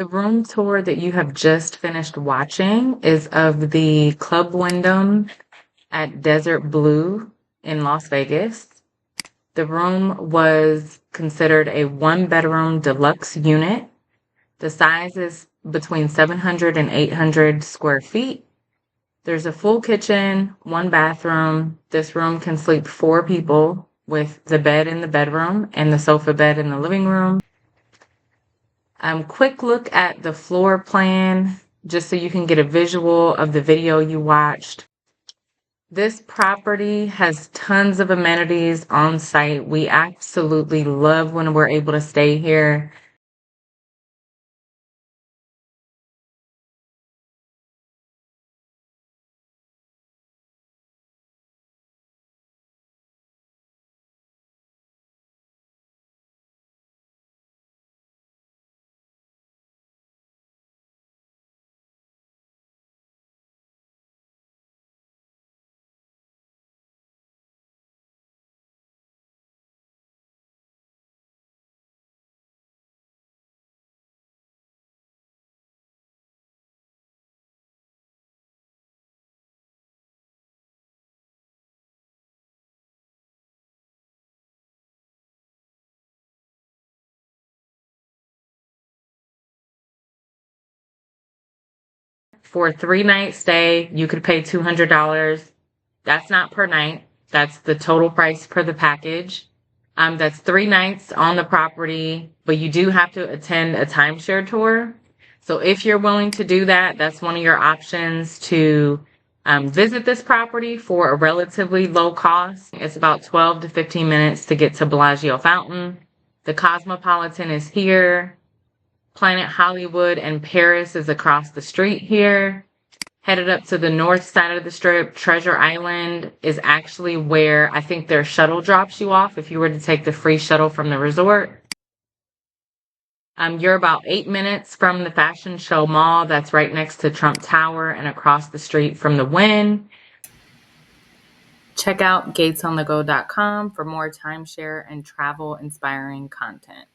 The room tour that you have just finished watching is of the Club Wyndham at Desert Blue in Las Vegas. The room was considered a one-bedroom deluxe unit. The size is between 700 and 800 square feet. There's a full kitchen, one bathroom. This room can sleep 4 people with the bed in the bedroom and the sofa bed in the living room. Quick look at the floor plan, just so you can get a visual of the video you watched. This property has tons of amenities on site. We absolutely love when we're able to stay here. For a 3-night stay, you could pay $200. That's not per night. That's the total price per the package. That's 3 nights on the property, but you do have to attend a timeshare tour. So if you're willing to do that, that's one of your options to visit this property for a relatively low cost. It's about 12 to 15 minutes to get to Bellagio Fountain. The Cosmopolitan is here. Planet Hollywood and Paris is across the street here. Headed up to the north side of the strip, Treasure Island is actually where I think their shuttle drops you off if you were to take the free shuttle from the resort. You're about 8 minutes from the Fashion Show Mall. That's right next to Trump Tower and across the street from the Wynn. Check out gatesonthego.com for more timeshare and travel inspiring content.